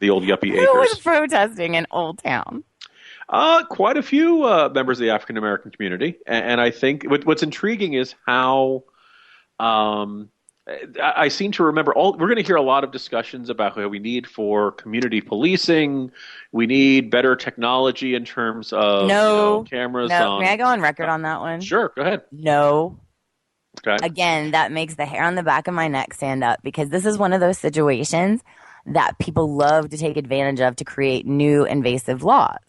the old Yuppie Who was Acres. protesting in Old Town? Quite a few members of the African American community, and I think what's intriguing is how I seem to remember we're going to hear a lot of discussions about how we need for community policing. We need better technology in terms of No, cameras no. on. May I go on record on that one? Sure, go ahead. No. Okay. Again, that makes the hair on the back of my neck stand up because this is one of those situations that people love to take advantage of to create new invasive laws.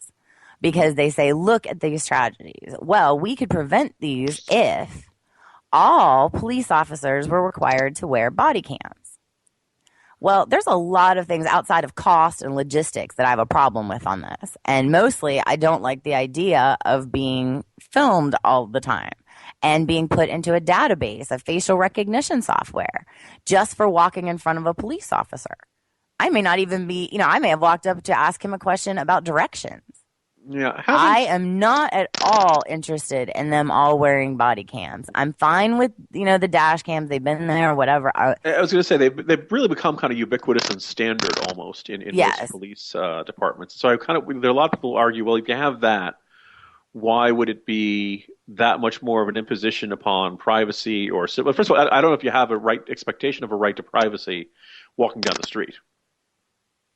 Because they say, look at these tragedies. Well, we could prevent these if all police officers were required to wear body cams. Well, there's a lot of things outside of cost and logistics that I have a problem with on this. And mostly, I don't like the idea of being filmed all the time and being put into a database of facial recognition software just for walking in front of a police officer. I may not even be, I may have walked up to ask him a question about directions. Yeah, I am not at all interested in them all wearing body cams. I'm fine with, the dash cams. They've been there or whatever. I was going to say they've really become kind of ubiquitous and standard almost in Yes. most police departments. So there are a lot of people who argue, well, if you have that, why would it be that much more of an imposition upon privacy or? Well, first of all, I don't know if you have a right expectation of a right to privacy walking down the street.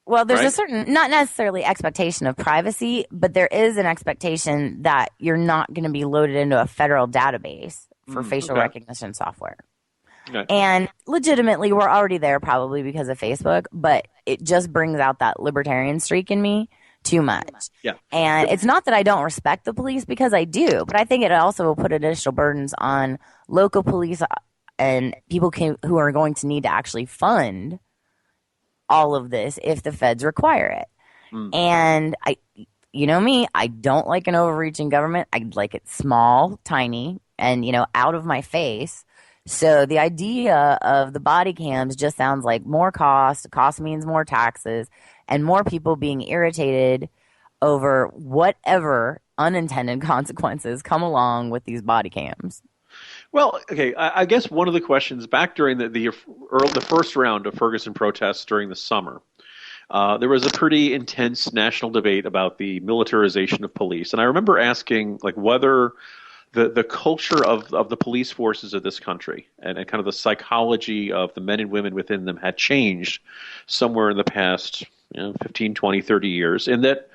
Well, there's right? a certain, not necessarily expectation of privacy, but there is an expectation that you're not going to be loaded into a federal database for facial recognition software. Okay. And legitimately, we're already there probably because of Facebook, but it just brings out that libertarian streak in me too much. Yeah. And it's not that I don't respect the police because I do, but I think it also will put additional burdens on local police and people who are going to need to actually fund all of this if the feds require it. And I don't like an overreaching government. I like it small, tiny, and, out of my face. So the idea of the body cams just sounds like more cost. Cost means more taxes and more people being irritated over whatever unintended consequences come along with these body cams. Well, okay, I guess one of the questions back during the first round of Ferguson protests during the summer, there was a pretty intense national debate about the militarization of police. And I remember asking whether the culture of the police forces of this country and kind of the psychology of the men and women within them had changed somewhere in the past 15, 20, 30 years. In that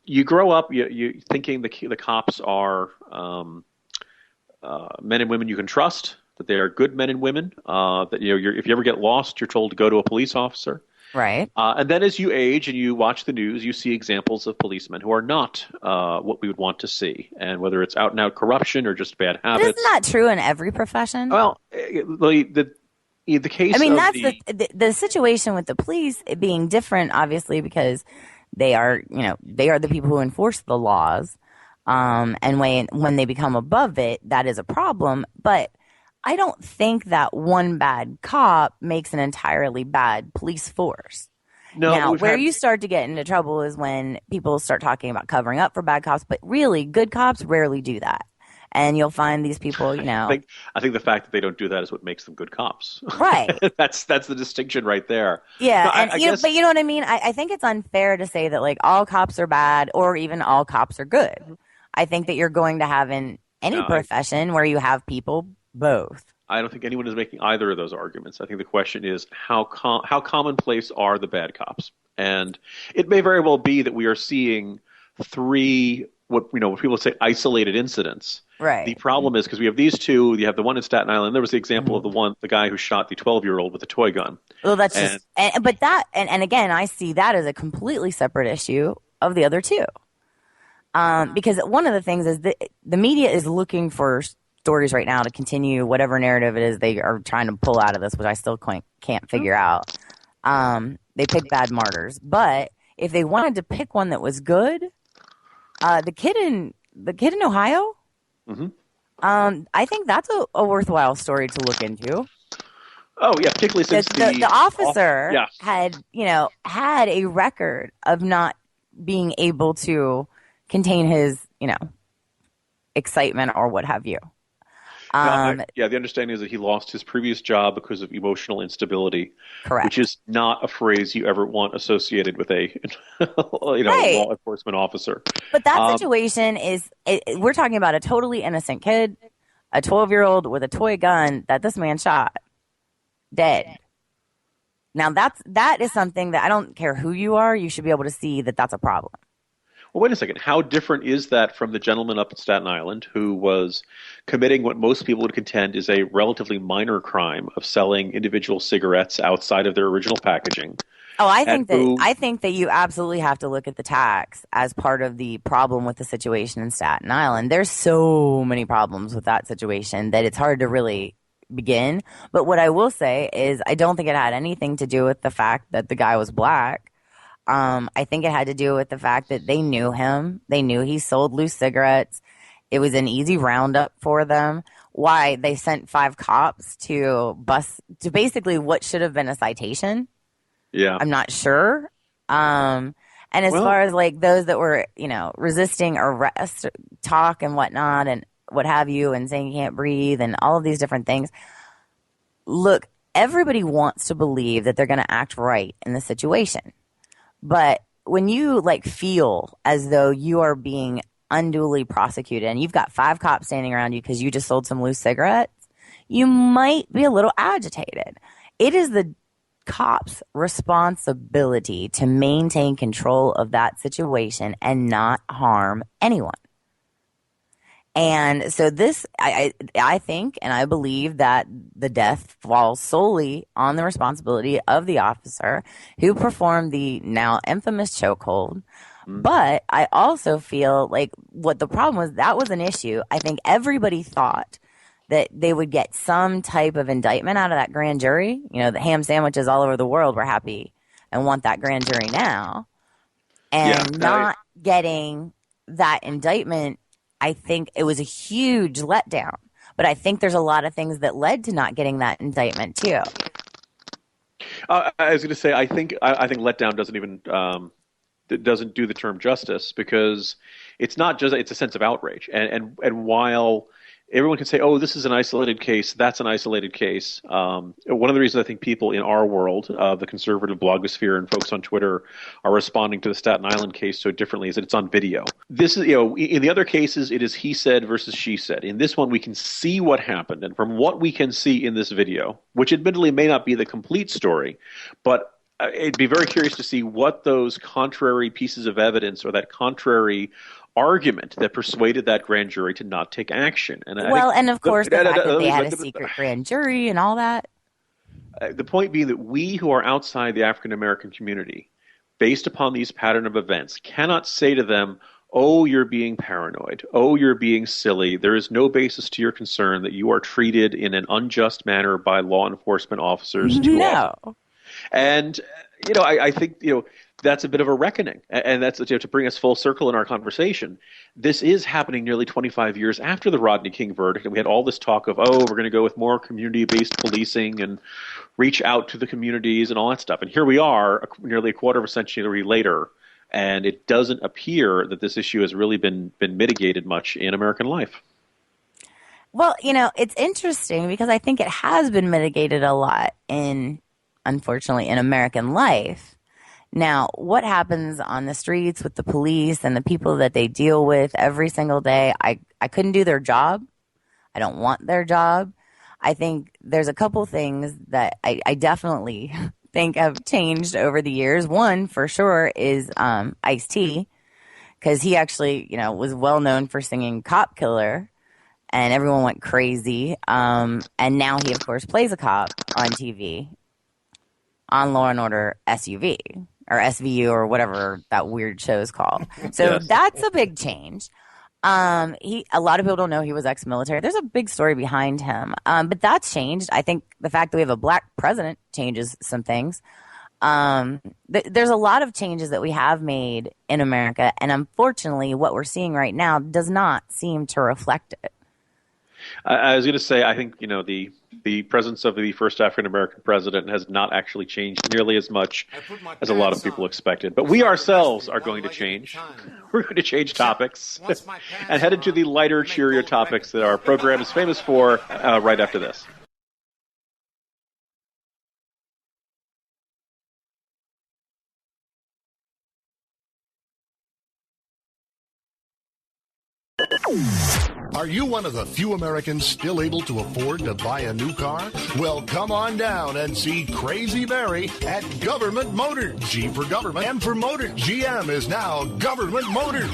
you grow up you thinking the cops are men and women you can trust, that they are good men and women, that if you ever get lost, you're told to go to a police officer. Right. And then as you age and you watch the news, you see examples of policemen who are not what we would want to see, and whether it's out and out corruption or just bad habits. But isn't that true in every profession? Well, the case. I mean, of that's the situation with the police being different, obviously, because they are the people who enforce the laws. And when they become above it, that is a problem. But I don't think that one bad cop makes an entirely bad police force. No, now, where you start to get into trouble is when people start talking about covering up for bad cops, but really, good cops rarely do that. And you'll find these people, I think the fact that they don't do that is what makes them good cops. Right. That's the distinction right there. Yeah, No, and I guess, but you know what I mean? I think it's unfair to say that all cops are bad or even all cops are good. I think that you're going to have in any profession where you have people both. I don't think anyone is making either of those arguments. I think the question is how commonplace are the bad cops? And it may very well be that we are seeing three what people say isolated incidents. Right. The problem is because we have these two. You have the one in Staten Island. There was the example of the guy who shot the 12-year-old with a toy gun. Well, that's and again, I see that as a completely separate issue of the other two. Because one of the things is that the media is looking for stories right now to continue whatever narrative it is they are trying to pull out of this, which I still can't figure out. They pick bad martyrs, but if they wanted to pick one that was good, the kid in Ohio, I think that's a worthwhile story to look into. Oh yeah, particularly since the officer had a record of not being able to contain his, excitement or what have you. Yeah, the understanding is that he lost his previous job because of emotional instability, which Correct. is not a phrase you ever want associated with a Right. law enforcement officer. But that Um, situation we're talking about a totally innocent kid, a 12-year-old with a toy gun that this man shot dead. Now that is something that I don't care who you are, you should be able to see that that's a problem. well, wait a second. How different is that from the gentleman up in Staten Island who was committing what most people would contend is a relatively minor crime of selling individual cigarettes outside of their original packaging, Oh, and who, I think that you absolutely have to look at the tax as part of the problem with the situation in Staten Island. There's so many problems with that situation that it's hard to really begin. But what I will say is I don't think it had anything to do with the fact that the guy was black. I think it had to do with the fact that they knew him. They knew he sold loose cigarettes. It was an easy roundup for them. Why they sent 5 cops to basically what should have been a citation. yeah, I'm not sure. And as well, far as like those that were, resisting arrest, talk and whatnot, and what have you, and saying you can't breathe, and all of these different things. Look, everybody wants to believe that they're going to act right in the situation. But when you like feel as though you are being unduly prosecuted and you've got 5 cops standing around you because you just sold some loose cigarettes, you might be a little agitated. It is the cops' responsibility to maintain control of that situation and not harm anyone. And so I think, and I believe that the death falls solely on the responsibility of the officer who performed the now infamous chokehold. But I also feel like what the problem was, that was an issue. I think everybody thought that they would get some type of indictment out of that grand jury. The ham sandwiches all over the world were happy and want that grand jury now. yeah, And not getting that indictment, I think it was a huge letdown. But I think there's a lot of things that led to not getting that indictment too. I was going to say I think letdown doesn't even doesn't do the term justice because it's not just it's a sense of outrage and while everyone can say, oh, this is an isolated case, that's an isolated case. One of the reasons I think people in our world, the conservative blogosphere and folks on Twitter, are responding to the Staten Island case so differently is that it's on video. This is, in the other cases, it is he said versus she said. In this one, we can see what happened. And from what we can see in this video, which admittedly may not be the complete story, but it'd be very curious to see what those contrary pieces of evidence or that contrary argument that persuaded that grand jury to not take action. And and of course, the fact that they had a secret grand jury and all that. The point being that we who are outside the African American community, based upon these pattern of events, cannot say to them, oh, you're being paranoid. Oh, you're being silly. There is no basis to your concern that you are treated in an unjust manner by law enforcement officers too often. And, I think, that's a bit of a reckoning. And that's to bring us full circle in our conversation. This is happening nearly 25 years after the Rodney King verdict. And we had all this talk of, oh, we're going to go with more community-based policing and reach out to the communities and all that stuff. And here we are nearly a quarter of a century later. And it doesn't appear that this issue has really been mitigated much in American life. Well, it's interesting because I think it has been mitigated a lot unfortunately, in American life. Now, what happens on the streets with the police and the people that they deal with every single day, I couldn't do their job. I don't want their job. I think there's a couple things that I definitely think have changed over the years. One, for sure, is Ice-T, because he actually, was well known for singing Cop Killer, and everyone went crazy. And now he, of course, plays a cop on TV on Law and Order SUV or SVU or whatever that weird show is called. So yes. That's a big change. A lot of people don't know he was ex-military. There's a big story behind him. But that's changed. I think the fact that we have a black president changes some things. There's a lot of changes that we have made in America. And unfortunately, what we're seeing right now does not seem to reflect it. I was going to say, I think, the presence of the first African American president has not actually changed nearly as much as a lot of people expected. But we ourselves are going to change. We're going to change topics and head into the lighter, cheerier topics that our program is famous for right after this. Are you one of the few Americans still able to afford to buy a new car? Well, come on down and see Crazy Barry at Government Motors. G for Government, M for Motor. GM is now Government Motors.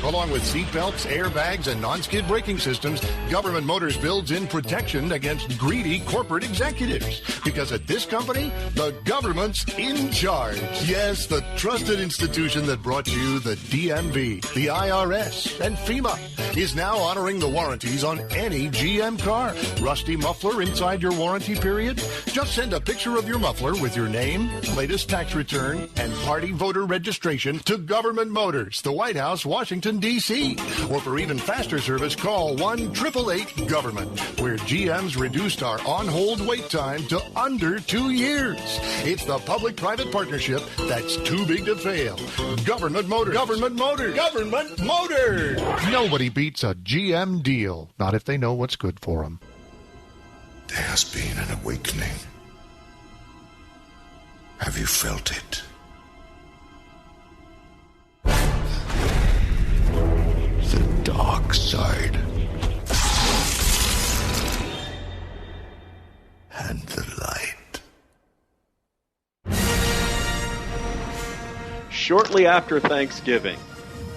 Along with seat belts, airbags, and non-skid braking systems, Government Motors builds in protection against greedy corporate executives. Because at this company, the government's in charge. Yes, the trusted institution that brought you the DMV, the IRS, and FEMA is now honoring the warranties on any GM car. Rusty muffler inside your warranty period? Just send a picture of your muffler with your name, latest tax return, and party voter registration to Government Motors, the White House, Washington, D.C. Or for even faster service, call 1-888-GOVERNMENT, where GM's reduced our on-hold wait time to under 2 years. It's the public-private partnership that's too big to fail. Government Motors. Government Motors. Government Motors. Nobody beats a GM deal, not if they know what's good for them. There has been an awakening. Have you felt it? The dark side. And the light. Shortly after Thanksgiving,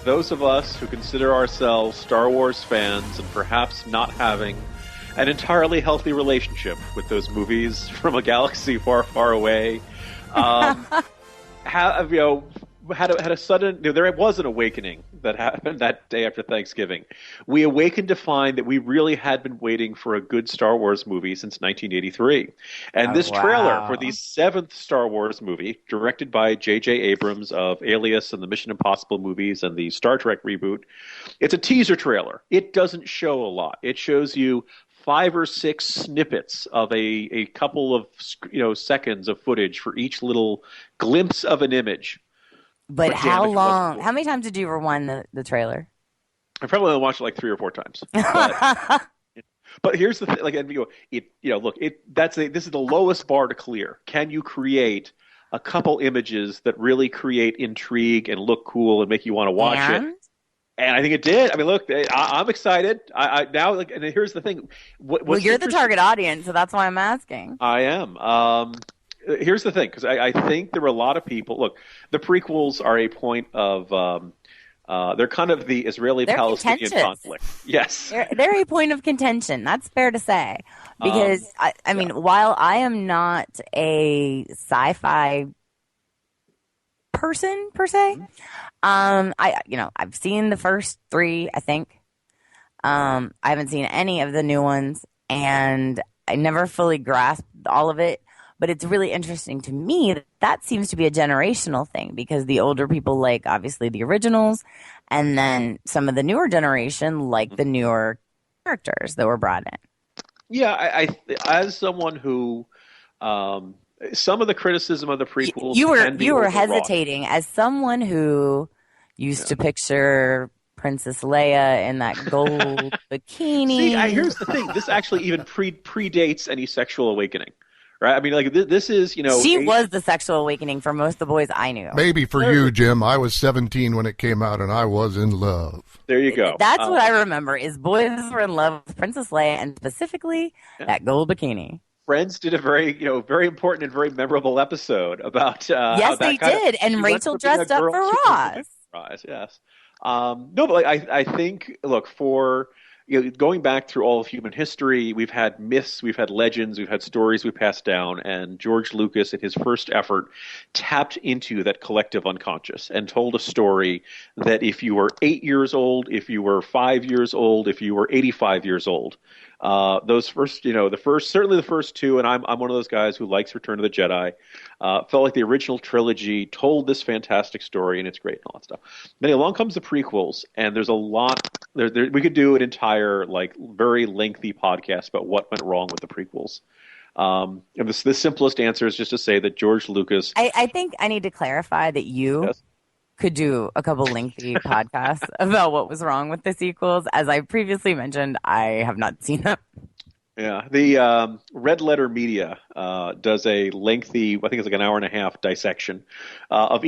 those of us who consider ourselves Star Wars fans and perhaps not having an entirely healthy relationship with those movies from a galaxy far, far away, had a sudden. There was an awakening that happened that day after Thanksgiving. We awakened to find that we really had been waiting for a good Star Wars movie since 1983, and this trailer for the 7th Star Wars movie, directed by J.J. Abrams of Alias and the Mission Impossible movies and the Star Trek reboot, it's a teaser trailer. It doesn't show a lot. It shows you 5 or 6 snippets of a couple of seconds of footage for each little glimpse of an image. But how long? How many times did you rewind the trailer? I probably only watched it like 3 or 4 times. But here's the thing: this is the lowest bar to clear. Can you create a couple images that really create intrigue and look cool and make you want to watch it? And I think it did. I mean, look, I'm excited. And here's the thing. Well, you're the target audience, so that's why I'm asking. I am. Here's the thing, because I think there were a lot of people. Look, the prequels are a point of they're kind of the Israeli-Palestinian conflict. Yes, they're a point of contention. That's fair to say, because I mean, while I am not a sci-fi person per se, I've seen the first 3. I think I haven't seen any of the new ones, and I never fully grasped all of it. But it's really interesting to me that seems to be a generational thing, because the older people like, obviously, the originals, and then some of the newer generation like the newer characters that were brought in. Yeah, I as someone who some of the criticism of the prequels you were hesitating as someone who used to picture Princess Leia in that gold bikini. See, here's the thing: this actually even predates any sexual awakening. Right? I mean, like, this is, She was the sexual awakening for most of the boys I knew. Maybe for you, Jim. I was 17 when it came out, and I was in love. There you go. That's what I remember, is boys were in love with Princess Leia, and specifically that gold bikini. Friends did a very, very important and very memorable episode about yes, they did. And Rachel dressed up for Ross. Yes. No, but I think, look, for... going back through all of human history, we've had myths, we've had legends, we've had stories we passed down, and George Lucas, in his first effort, tapped into that collective unconscious and told a story that if you were 8 years old, if you were 5 years old, if you were 85 years old, those first, certainly the first 2, and I'm one of those guys who likes Return of the Jedi, felt like the original trilogy told this fantastic story, and it's great and all that stuff. Then along comes the prequels, and there's We could do an entire, like, very lengthy podcast about what went wrong with the prequels. And the simplest answer is just to say that George Lucas. I think I need to clarify that you Yes. could do a couple lengthy podcasts about what was wrong with the sequels. As I previously mentioned, I have not seen them. Yeah, the Red Letter Media does a lengthy, I think it's like an hour and a half dissection of